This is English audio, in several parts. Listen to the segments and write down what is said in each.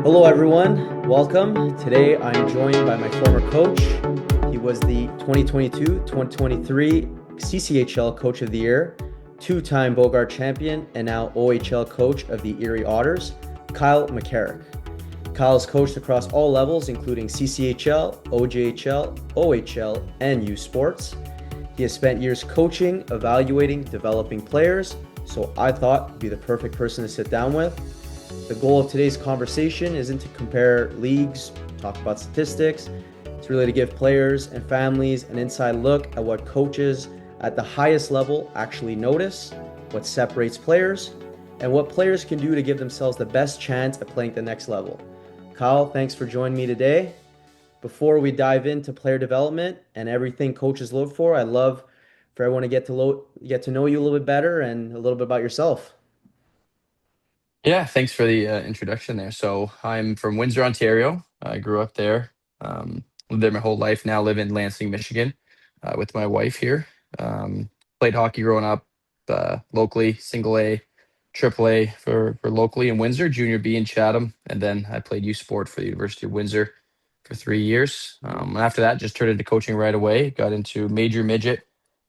Hello, everyone. Welcome. Today, I'm joined by my former coach. He was the 2022-2023 CCHL Coach of the Year, two-time Bogart champion, and now OHL Coach of the Erie Otters, Kyle Makaric. Kyle has coached across all levels, including CCHL, OJHL, OHL, and U Sports. He has spent years coaching, evaluating, developing players, so I thought he'd be the perfect person to sit down with. The goal of today's conversation isn't to compare leagues, talk about statistics. It's really to give players and families an inside look at what coaches at the highest level actually notice, what separates players, and what players can do to give themselves the best chance at playing at the next level. Kyle, thanks for joining me today. Before we dive into player development and everything coaches look for, I'd love for everyone to get to know you a little bit better and a little bit about yourself. Yeah, thanks for the introduction there. So I'm from Windsor, Ontario. I grew up there, lived there my whole life. Now live in Lansing, Michigan, with my wife here. Played hockey growing up, locally, single A, triple A for locally in Windsor, junior B in Chatham, and then I played U Sport for the University of Windsor for 3 years. After that, just turned into coaching right away. Got into major midget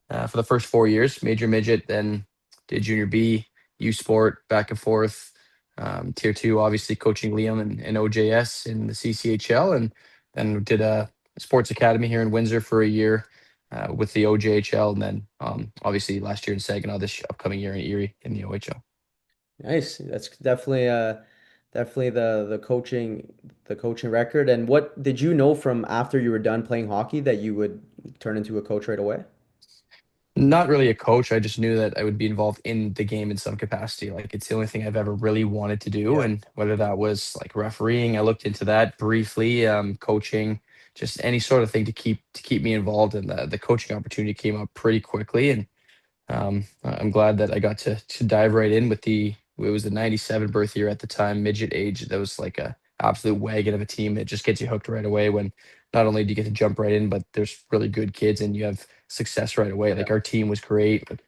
for the first 4 years, major midget, then did junior B, U Sport, back and forth. Tier two, obviously coaching Liam and OJS in the CCHL, and then did a sports academy here in Windsor for a year with the OJHL, and then obviously last year in Saginaw, this upcoming year in Erie in the OHL. Nice. That's definitely the coaching record. And what did you know from after you were done playing hockey that you would turn into a coach right away? Not really a coach. I just knew that I would be involved in the game in some capacity. Like it's the only thing I've ever really wanted to do. Yeah. And whether that was like refereeing, I looked into that briefly, coaching, just any sort of thing to keep me involved. And the coaching opportunity came up pretty quickly. And I'm glad that I got to dive right in with it was the 97 birth year at the time, midget age. That was like a absolute wagon of a team that just gets you hooked right away when not only do you get to jump right in, but there's really good kids and you have success right away. Yeah. Like our team was great, but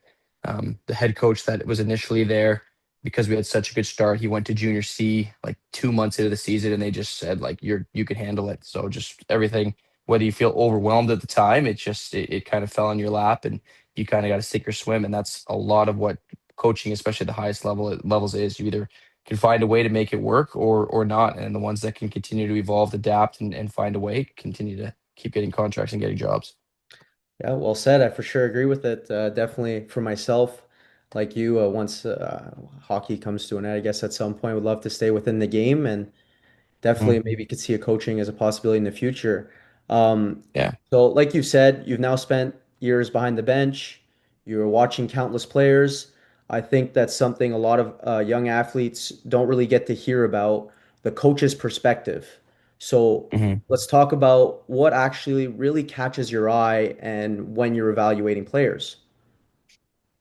the head coach that was initially there, because we had such a good start, he went to junior C like 2 months into the season, and they just said like you can handle it. So just everything, whether you feel overwhelmed at the time, it kind of fell in your lap, and you kind of got to sink or swim. And that's a lot of what coaching, especially at the highest levels, is. You either can find a way to make it work or not. And the ones that can continue to evolve, adapt, and find a way continue to keep getting contracts and getting jobs. Yeah, well said. I for sure agree with it. Definitely for myself, like you, once hockey comes to an end, I guess at some point would love to stay within the game and Mhm. definitely maybe could see a coaching as a possibility in the future. Um, Yeah. so, like you said, you've now spent years behind the bench. You're watching countless players. I think that's something a lot of young athletes don't really get to hear about the coach's perspective. So, Mhm. let's talk about what actually really catches your eye and when you're evaluating players.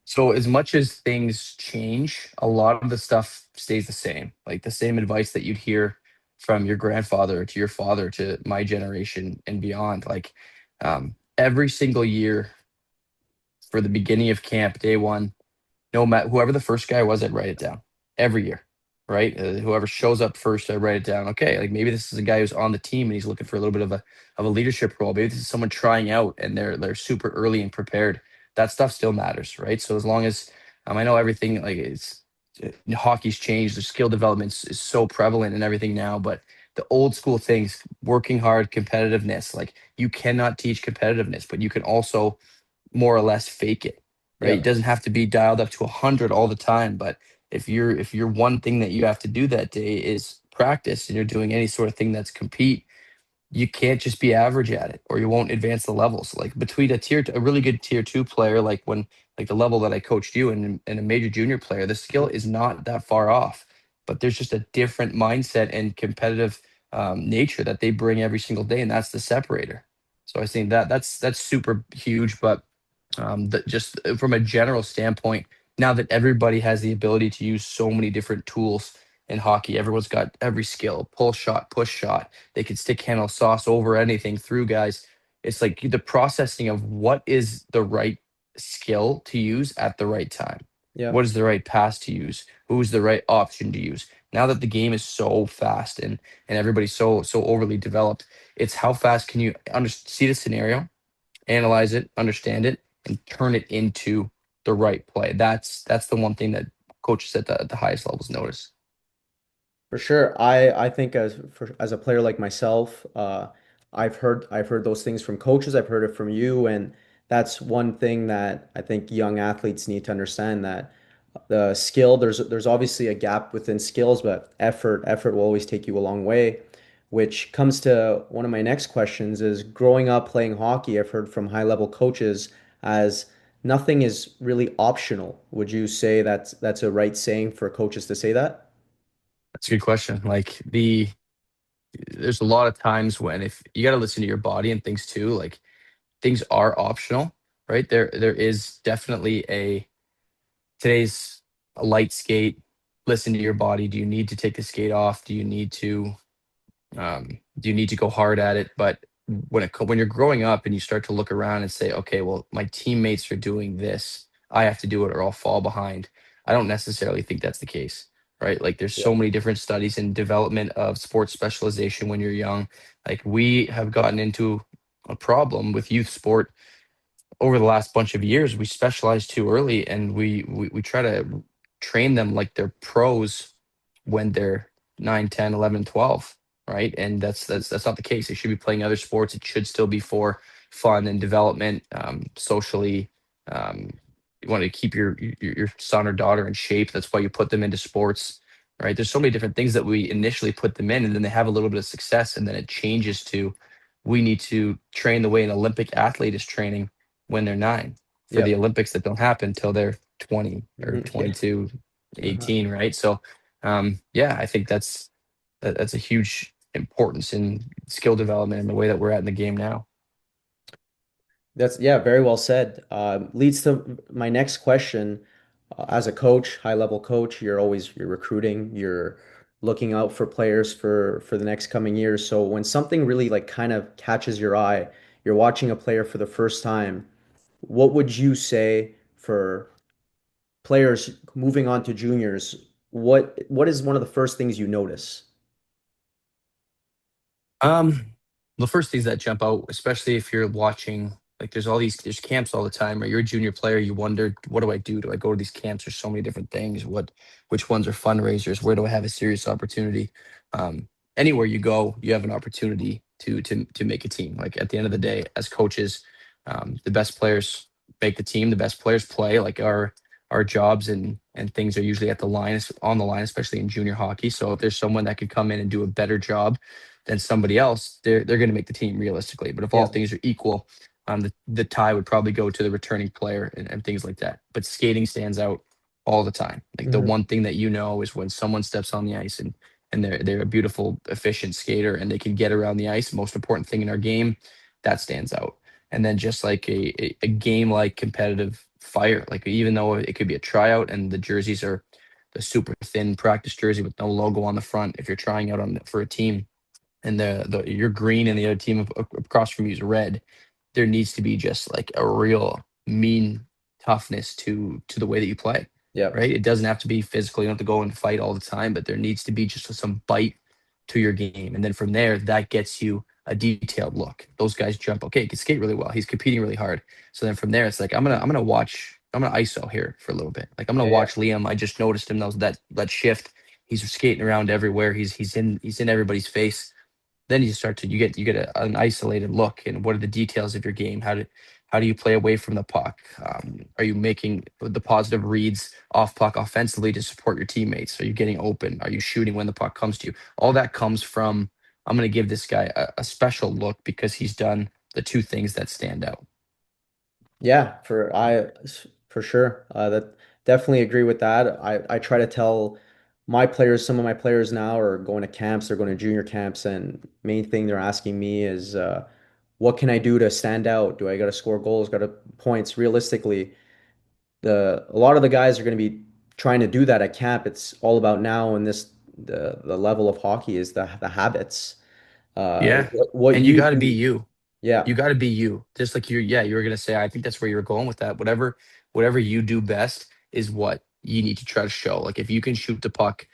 So as much as things change, a lot of the stuff stays the same. Like the same advice that you'd hear from your grandfather to your father to my generation and beyond. Like every single year for the beginning of camp, day one, no matter whoever the first guy was, I'd write it down every year, right? Whoever shows up first, I write it down. Okay, like maybe this is a guy who's on the team and he's looking for a little bit of a leadership role. Maybe this is someone trying out and they're super early and prepared. That stuff still matters, right? So as long as I know everything, like hockey's changed, the skill development is so prevalent and everything now, but the old school things, working hard, competitiveness, like you cannot teach competitiveness, but you can also more or less fake it, right? It Yeah. doesn't have to be dialed up to 100 all the time, but if your one thing that you have to do that day is practice and you're doing any sort of thing that's compete, you can't just be average at it or you won't advance the levels. Like between a really good tier two player, like the level that I coached you and a major junior player, the skill is not that far off, but there's just a different mindset and competitive nature that they bring every single day, and that's the separator. So I think that's super huge. But that just from a general standpoint, now that everybody has the ability to use so many different tools in hockey, everyone's got every skill, pull shot, push shot. They can stick handle sauce over anything through guys. It's like the processing of what is the right skill to use at the right time. Yeah, What is the right pass to use? Who's the right option to use? Now that the game is so fast and everybody's so overly developed, it's how fast can you see the scenario, analyze it, understand it, and turn it into the right play. That's the one thing that coaches at the highest levels notice. for sure. I think as a player like myself, I've heard those things from coaches. I've heard it from you, and that's one thing that I think young athletes need to understand that the skill there's obviously a gap within skills, but effort will always take you a long way. Which comes to one of my next questions is growing up playing hockey, I've heard from high level coaches as nothing is really optional. Would you say that's a right saying for coaches to say that? That's a good question. There's a lot of times when if you got to listen to your body and things too, like things are optional, right? There is definitely today's a light skate. Listen to your body. Do you need to take the skate off? Do you need to go hard at it? But when you're growing up and you start to look around and say, okay, well, my teammates are doing this, I have to do it or I'll fall behind. I don't necessarily think that's the case, right? Like there's Yeah. so many different studies in development of sports specialization when you're young. Like we have gotten into a problem with youth sport over the last bunch of years. We specialize too early and we try to train them like they're pros when they're 9, 10, 11, 12, right? And that's not the case. They should be playing other sports. It should still be for fun and development, socially. um, you want to keep your son or daughter in shape. That's why you put them into sports, right? There's so many different things that we initially put them in, and then they have a little bit of success, and then it changes to we need to train the way an Olympic athlete is training when they're 9 for the Yep. Olympics that don't happen until they're 20 or Yeah. 22, Uh-huh. 18, right? So, yeah, I think that's a huge importance in skill development and the way that we're at in the game now. That's yeah, very well said. Leads to my next question. As a coach, high level coach, you're recruiting, you're looking out for players for the next coming years. So when something really like kind of catches your eye, you're watching a player for the first time, what would you say for players moving on to juniors? What is one of the first things you notice? Um, the first things that jump out, especially if you're watching, like there's camps all the time, right? You're a junior player, you wonder, what do I do? Do I go to these camps? There's so many different things. Which ones are fundraisers? Where do I have a serious opportunity? Um, Anywhere you go, you have an opportunity to make a team. Like at the end of the day, as coaches, the best players make the team, the best players play. Like our jobs and things are usually at the line, on the line, especially in junior hockey. So if there's someone that could come in and do a better job than somebody else, they're going to make the team realistically. But if all Yeah. things are equal, the tie would probably go to the returning player and things like that. But skating stands out all the time. Like the Hmm. one thing that you know is when someone steps on the ice and they're a beautiful, efficient skater and they can get around the ice. Most important thing in our game, that stands out. And then just like a game like competitive fire, like even though it could be a tryout and the jerseys are the super thin practice jersey with no logo on the front, if you're trying out on for a team and the you're green and the other team across from you is red, there needs to be just like a real mean toughness to the way that you play, Yeah. right? It doesn't have to be physical. You don't have to go and fight all the time, but there needs to be just some bite to your game. And then from there, that gets you a detailed look. Those guys jump. Okay, he can skate really well. He's competing really hard. So then from there, it's like I'm gonna ISO here for a little bit. Like I'm gonna Yeah. Yeah. watch Liam. I just noticed him that shift. He's skating around everywhere. He's in everybody's face. Then you get an isolated look and what are the details of your game. How do you play away from the puck? Are you making the positive reads off puck offensively to support your teammates? Are you getting open? Are you shooting when the puck comes to you? All that comes from, I'm going to give this guy a special look because he's done the two things that stand out. Yeah, for sure. That definitely agree with that. I try to tell my players, some of my players now are going to camps, they're going to junior camps, and main thing they're asking me is what can I do to stand out? Do I got to score goals, got to points? Realistically, the a lot of the guys are going to be trying to do that at camp. It's all about now and this the level of hockey is the habits. Yeah. What And you you got to be do, you. yeah. You got to be you. Just like you were going to say, I think that's where you were going with that. Whatever you do best, is what you need to try to show. Like if you can shoot the puck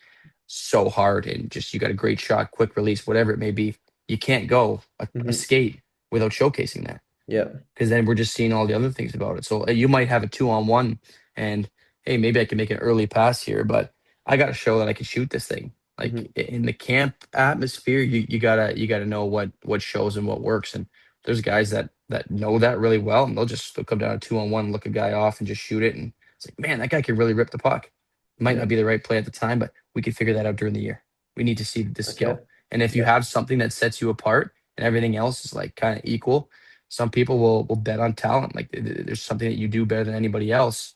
so hard and just you got a great shot, quick release, whatever it may be, you can't go a Hmm. skate without showcasing that, Yeah. because then we're just seeing all the other things about it. So you might have a 2-on-1 and hey, maybe I can make an early pass here, but I got to show that I can shoot this thing. Like Hmm. in the camp atmosphere, you gotta know what shows and what works. And there's guys that know that really well, and they'll come down a 2-on-1, look a guy off, and just shoot it. And it's like, man, that guy can really rip the puck. Might Yeah. not be the right play at the time, but we can figure that out during the year. We need to see the Okay. skill. And if you Yeah. have something that sets you apart and everything else is like kind of equal, some people will bet on talent. Like there's something that you do better than anybody else.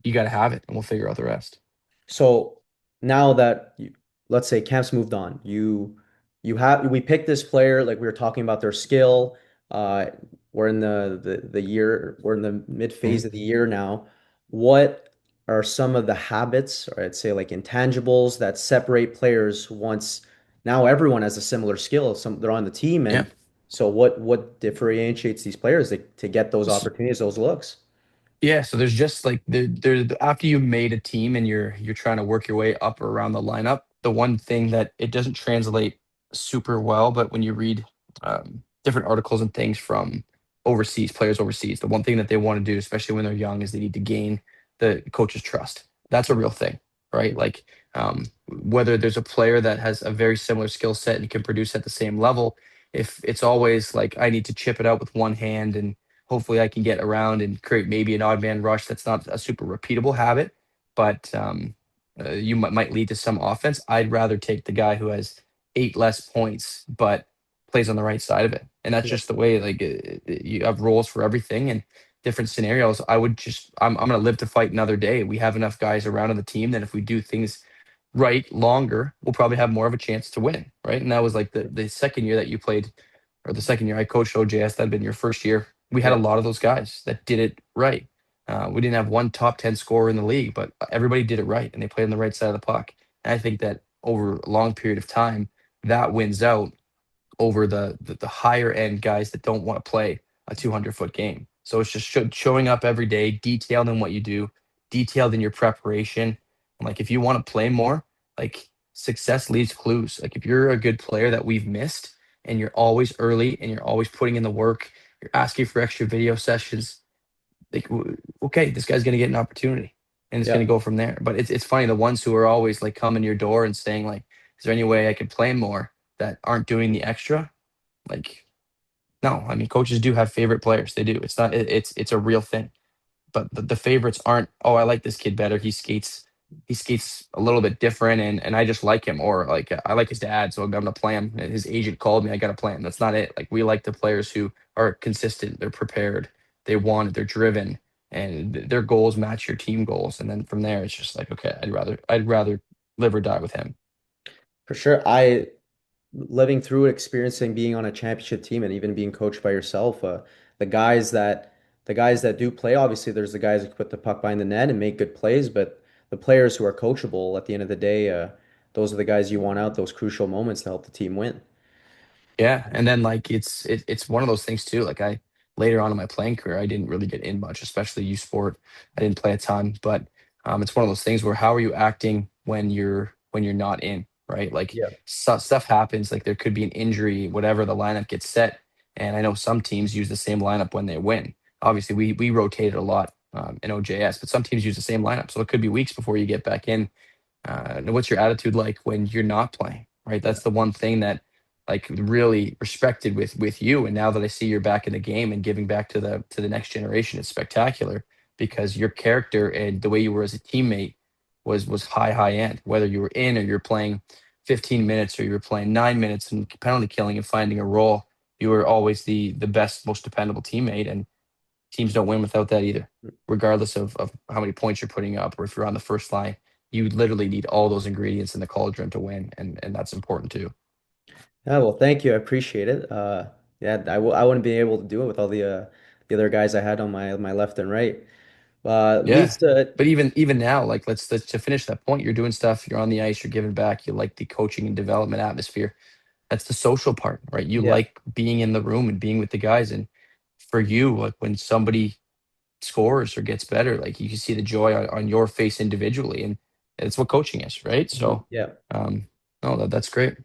You got to have it, and we'll figure out the rest. So now that let's say camp's moved on, you have we picked this player like we were talking about their skill. Uh, we're in the year, we're in the mid phase Mhm. of the year now. What are some of the habits, or I'd say like intangibles that separate players once now everyone has a similar skill, some they're on the team, Yeah. and so what differentiates these players to get those opportunities, those looks? Yeah, so there's just like there after you made a team and you're trying to work your way up or around the lineup, the one thing that it doesn't translate super well, but when you read different articles and things from overseas players overseas, the one thing that they want to do, especially when they're young, is they need to gain the coach's trust. That's a real thing, right? Like whether there's a player that has a very similar skill set and can produce at the same level, if it's always like I need to chip it out with one hand and hopefully I can get around and create maybe an odd man rush. That's not a super repeatable habit, but you might lead to some offense. I'd rather take the guy who has 8 less points, but plays on the right side of it. And that's Yeah. just the way, like, you have roles for everything and different scenarios. I'm going to live to fight another day. We have enough guys around on the team that if we do things right longer, we'll probably have more of a chance to win. Right. And that was like the second year that you played, or the second year I coached OJS, that'd been your first year. We had a Yeah. lot of those guys that did it right. We didn't have one top 10 scorer in the league, but everybody did it right and they played on the right side of the puck. And I think that over a long period of time, that wins out over the higher end guys that don't want to play a 200-foot game. So it's just showing up every day, detailed in what you do, detailed in your preparation. And like if you want to play more, like success leaves clues. Like if you're a good player that we've missed and you're always early and you're always putting in the work, you're asking for extra video sessions, like okay, this guy's going to get an opportunity and it's going Yeah. to go from there. But it's funny, the ones who are always like coming to your door and saying like, is there any way I could play more, that aren't doing the extra? Like, no, I mean, coaches do have favorite players. They do. It's not. It's a real thing. But the favorites aren't. Oh, I like this kid better. He skates. He skates a little bit different, and I just like him. Or like I like his dad, so I'm gonna play him. His agent called me. I gotta play him. That's not it. Like we like the players who are consistent. They're prepared. They want it. They're driven, and their goals match your team goals. And then from there, it's just like okay, I'd rather live or die with him. For sure. I living through it, experiencing being on a championship team and even being coached by yourself, the guys that the guys that do play, obviously there's the guys who put the puck behind the net and make good plays, but the players who are coachable at the end of the day, those are the guys you want out those crucial moments to help the team win. Yeah, and then like it's one of those things too. Like I later on in my playing career, I didn't really get in much, especially U Sport. I didn't play a ton, but it's one of those things where how are you acting when you're not in, right? Like Yeah. stuff happens. Like there could be an injury, whatever. The lineup gets set, and I know some teams use the same lineup when they win. Obviously, we rotated a lot in OJS, but some teams use the same lineup, so it could be weeks before you get back in. What's your attitude like when you're not playing, right? Yeah. That's the one thing that like really respected with you. And now that I see you're back in the game and giving back to the next generation, it's spectacular because your character and the way you were as a teammate was high end. Whether you were in or you're playing 15 minutes or you were playing 9 minutes and penalty killing and finding a role, you were always the best, most dependable teammate. And teams don't win without that either, regardless of how many points you're putting up or if you're on the first line. You literally need all those ingredients in the cauldron to win, and that's important too. Yeah, well, thank you. I appreciate it. Yeah, I wouldn't be able to do it with all the other guys I had on my left and right. Yeah. Leads to But even now, like let's to finish that point, you're doing stuff, you're on the ice, you're giving back, you like the coaching and development atmosphere. That's the social part, right? You yeah, like being in the room and being with the guys. And for you, like when somebody scores or gets better, like you can see the joy on your face individually, and it's what coaching is, right? So, Yeah. um, no, that's great.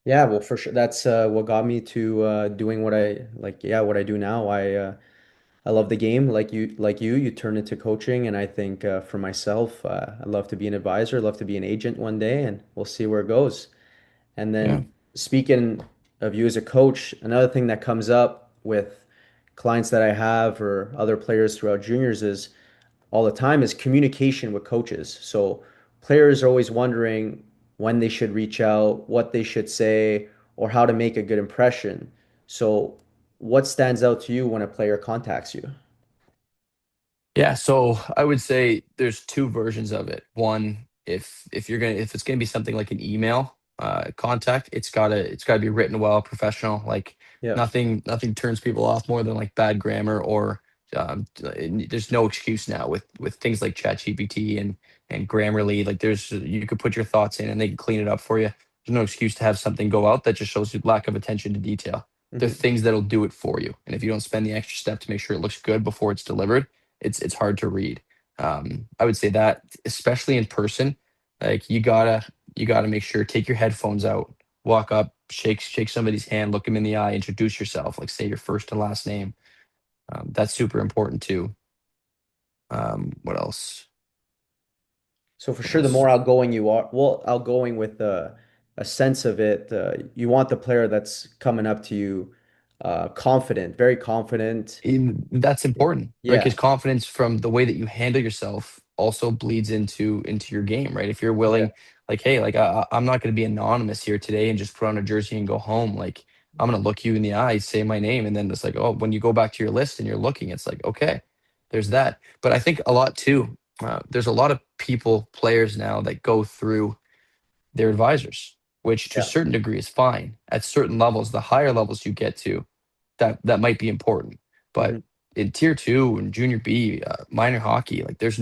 Yeah, well, for sure. That's what got me to doing what I like. Yeah, what I do now. I love the game, you turn into coaching, and I think for myself, I'd love to be an advisor, love to be an agent one day, and we'll see where it goes. And Yeah. then speaking of you as a coach, another thing that comes up with clients that I have or other players throughout juniors is all the time is communication with coaches. So players are always wondering when they should reach out, what they should say, or how to make a good impression. So what stands out to you when a player contacts you? Yeah, so I would say there's two versions of it. One, if it's gonna be something like an email contact, it's gotta be written well, professional. Like Yeah. nothing turns people off more than like bad grammar or there's no excuse now with things like ChatGPT and Grammarly. Like you could put your thoughts in and they can clean it up for you. There's no excuse to have something go out that just shows you lack of attention to detail. There are Hmm. things that'll do it for you, and if you don't spend the extra step to make sure it looks good before it's delivered, it's hard to read. I would say that especially in person, like you gotta make sure take your headphones out, walk up, shake somebody's hand, look them in the eye, introduce yourself, like say your first and last name. That's super important too. What else? So for What sure, the else? more outgoing you are, well, outgoing with a sense of it, you want the player that's coming up to you, confident, very confident. That's important, right? Because Yeah, confidence from the way that you handle yourself also bleeds into your game, right? If you're yeah, willing, like, hey, like I'm not going to be anonymous here today and just put on a jersey and go home. Like I'm going to look you in the eyes, say my name, and then it's like, oh, when you go back to your list and you're looking, it's like, okay, there's that. But I think a lot too. There's a lot of people, players now that go through their advisors, which to a yeah. certain degree is fine. At certain levels, the higher levels you get to, that might be important. Hmm. But in tier two and junior B, minor hockey, like there's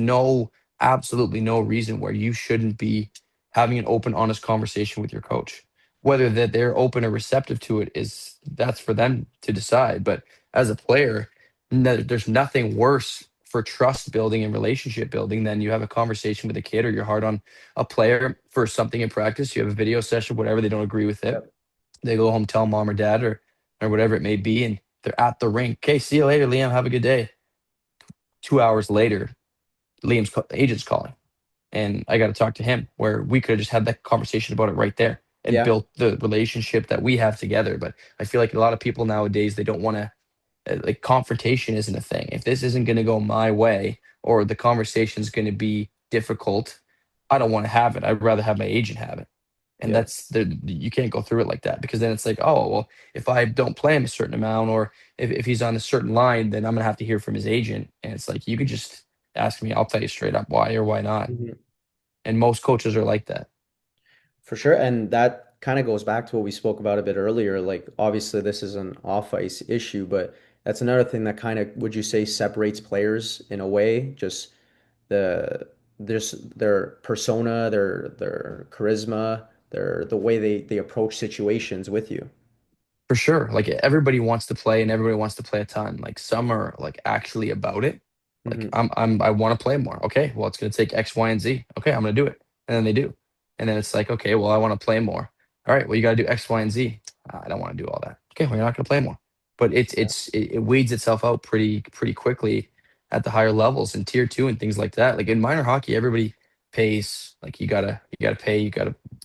absolutely no reason where you shouldn't be having an open, honest conversation with your coach. Whether that they're open or receptive to it is that's for them to decide. But as a player, there's nothing worse for trust building and relationship building than you have a conversation with a kid or you're hard on a player for something in practice. You have a video session, whatever, they don't agree with Yeah. it. They go home, tell mom or dad or whatever it may be, and they're at the rink. Okay, see you later, Liam. Have a good day. 2 hours later, agent's calling, and I got to talk to him. Where we could have just had that conversation about it right there and Yeah. built the relationship that we have together. But I feel like a lot of people nowadays they don't want to like confrontation isn't a thing. If this isn't going to go my way or the conversation is going to be difficult, I don't want to have it. I'd rather have my agent have it. And Yeah. that's you can't go through it like that because then it's like, oh, well, if I don't play him a certain amount or if he's on a certain line, then I'm going to have to hear from his agent. And it's like, you could just ask me, I'll tell you straight up why or why not. Mhm. And most coaches are like that. For sure. And that kind of goes back to what we spoke about a bit earlier. Like, obviously, this is an off-ice issue, but that's another thing that kind of, would you say, separates players in a way? Just the their persona, their charisma, the way the approach situations with you. For sure. Like everybody wants to play and everybody wants to play a ton. Like some are like actually about it. Like Hmm. I want to play more. Okay, well it's gonna take X, Y, and Z. Okay, I'm gonna do it. And then they do. And then it's like, okay, well I want to play more. All right, well you gotta do X, Y, and Z. I don't want to do all that. Okay, well you're not gonna play more. But it weeds itself out pretty quickly at the higher levels in tier two and things like that. Like in minor hockey, everybody pays. Like you gotta pay,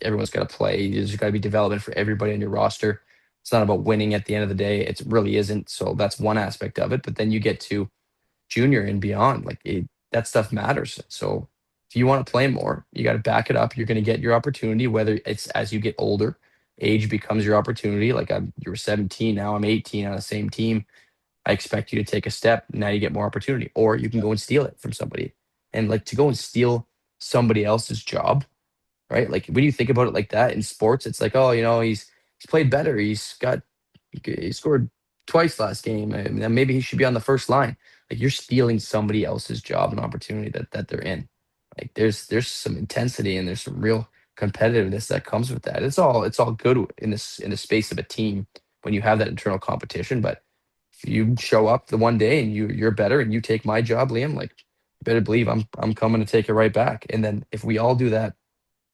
everyone's gotta play. There's gotta be development for everybody on your roster. It's not about winning at the end of the day. It really isn't. So that's one aspect of it. But then you get to junior and beyond, that stuff matters. So if you want to play more, you got to back it up. You're going to get your opportunity, whether it's as you get older, age becomes your opportunity. Like you were 17, now I'm 18 on the same team. I expect you to take a step. Now you get more opportunity, or you can go and steal it from somebody. And like to go and steal somebody else's job, right? Like when you think about it like that in sports, it's like, oh, he's played better. He scored twice last game, and then maybe he should be on the first line. Like you're stealing somebody else's job and opportunity that they're in. Like there's some intensity and there's some real competitiveness that comes with that. It's all good in the space of a team when you have that internal competition, but if you show up the one day and you're better and you take my job, Liam, like you better believe I'm coming to take it right back. And then if we all do that,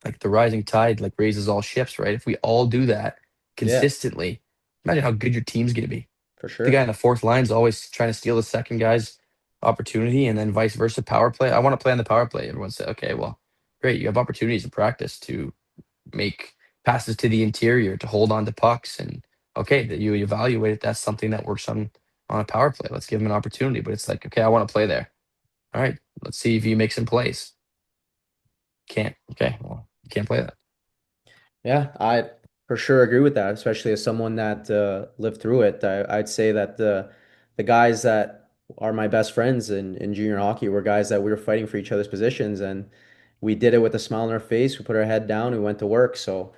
like the rising tide like raises all ships, right? If we all do that Yeah, consistently, imagine how good your team's gonna be. for The guy sure. in the fourth line is always trying to steal the second guy's opportunity, and then vice versa. Power play. I want to play on the power play. Everyone said, okay, well, great. You have opportunities in practice to make passes to the interior, to hold on to pucks, and okay, that you evaluate it. That's something that works on a power play. Let's give him an opportunity. But it's like, okay, I want to play there. All right, let's see if he makes some plays. Can't. Okay, well, you can't play that. Yeah, I for sure agree with that, especially as someone that lived through it. I'd say that the guys that are my best friends in junior hockey were guys that we were fighting for each other's positions, and we did it with a smile on our face. We put our head down, we went to work. So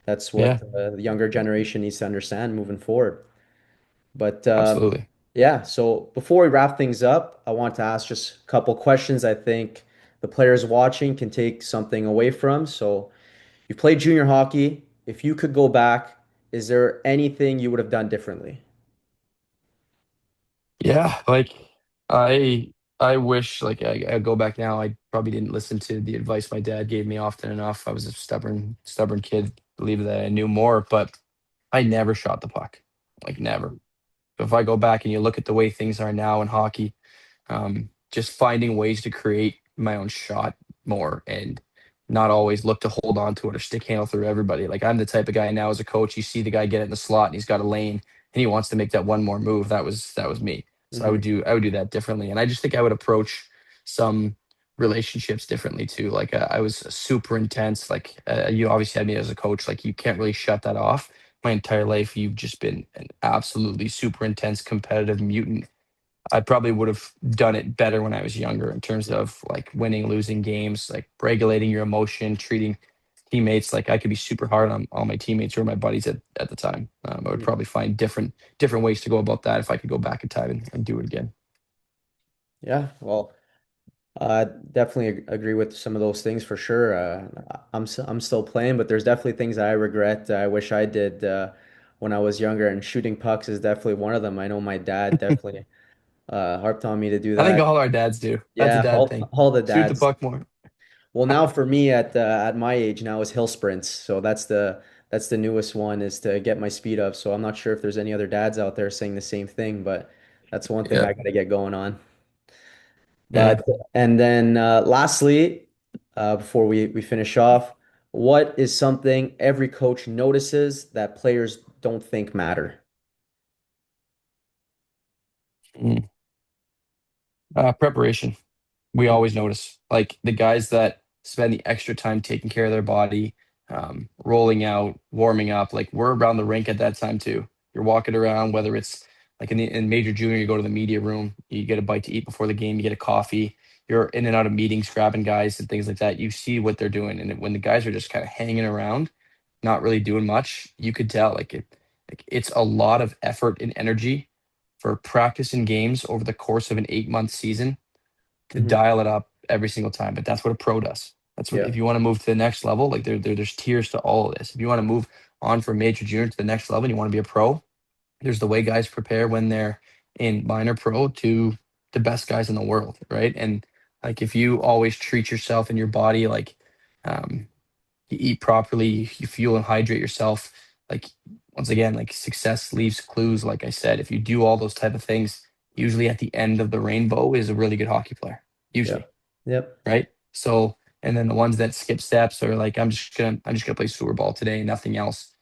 that's what Yeah, the younger generation needs to understand moving forward. But absolutely. yeah, so before we wrap things up, I want to ask just a couple questions I think the players watching can take something away from. So you played junior hockey. If you could go back, is there anything you would have done differently? Yeah, like I wish like I go back now. I probably didn't listen to the advice my dad gave me often enough. I was a stubborn kid, believe that I knew more, but I never shot the puck. Like never. If I go back and you look at the way things are now in hockey, just finding ways to create my own shot more and not always look to hold on to it or stick handle through everybody. Like I'm the type of guy now as a coach, you see the guy get it in the slot and he's got a lane and he wants to make that one more move. That was me. So Hmm. I would do that differently. And I just think I would approach some relationships differently too. Like I was super intense. Like you obviously had me as a coach. Like you can't really shut that off. My entire life, you've just been an absolutely super intense competitive mutant. I probably would have done it better when I was younger in terms of like winning, losing games, like regulating your emotion, treating teammates like I could be super hard on all my teammates or my buddies at the time. I would probably find different ways to go about that if I could go back in time and do it again. Yeah, well, I definitely agree with some of those things for sure. I'm still playing, but there's definitely things I regret. I wish I did when I was younger, and shooting pucks is definitely one of them. I know my dad definitely harped on me to do I think that. all our dads do. That's a Yeah, dad thing. all the Shoot the dads. puck more. Well, now for me at my age now is hill sprints. So that's the newest one is to get my speed up. So I'm not sure if there's any other dads out there saying the same thing, but that's one thing Yeah, I got to get going on. yeah. But and then lastly, before we finish off, what is something every coach notices that players don't think matter? Mm. Preparation. We always notice like the guys that spend the extra time taking care of their body, rolling out, warming up. Like we're around the rink at that time too. You're walking around, whether it's like in major junior, you go to the media room, you get a bite to eat before the game, you get a coffee. You're in and out of meetings, grabbing guys and things like that. You see what they're doing, and when the guys are just kind of hanging around, not really doing much, you could tell like it's a lot of effort and energy for practice and games over the course of an 8 month season to Hmm. dial it up every single time. But that's what a pro does. That's what Yeah. if you want to move to the next level, like there's tiers to all of this. If you want to move on from major junior to the next level and you want to be a pro, there's the way guys prepare when they're in minor pro to the best guys in the world, right? And like if you always treat yourself and your body like um you eat properly, you fuel and hydrate yourself. Like once again, like success leaves clues. Like I said, if you do all those type of things, usually at the end of the rainbow is a really good hockey player. Yeah. Usually, Yep. right? So, and then the ones that skip steps are like, I'm just gonna play sewer ball today, nothing else.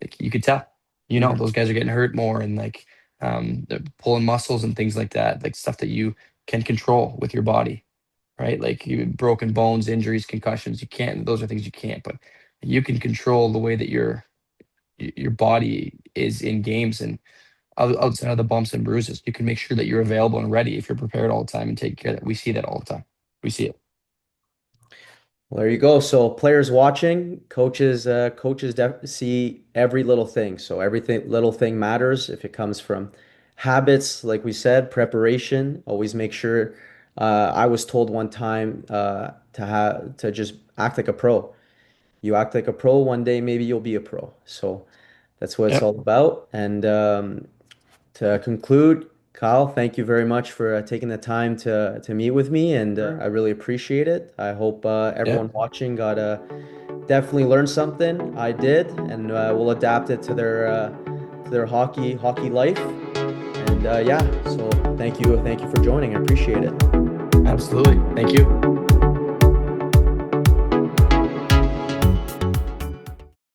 Like you could tell, Hmm. those guys are getting hurt more and like they're pulling muscles and things like that, like stuff that you can control with your body, right? Like you broken bones, injuries, concussions. You can't; those are things you can't. But you can control the way that your body is in games and outside of the bumps and bruises. You can make sure that you're available and ready if you're prepared all the time and take care of that. We see that all the time. We see it. Well, there you go. So players watching, coaches see every little thing. So everything little thing matters if it comes from habits, like we said, preparation. Always make sure. I was told one time to just act like a pro. You act like a pro, one day maybe you'll be a pro. So that's what it's Yep. all about. And To conclude, Kyle, thank you very much for taking the time to meet with me, and Sure. I really appreciate it. I hope Yeah, everyone watching got definitely learned something. I did, and will adapt it to their hockey life. And yeah, so thank you for joining. I appreciate it. absolutely. Thank you.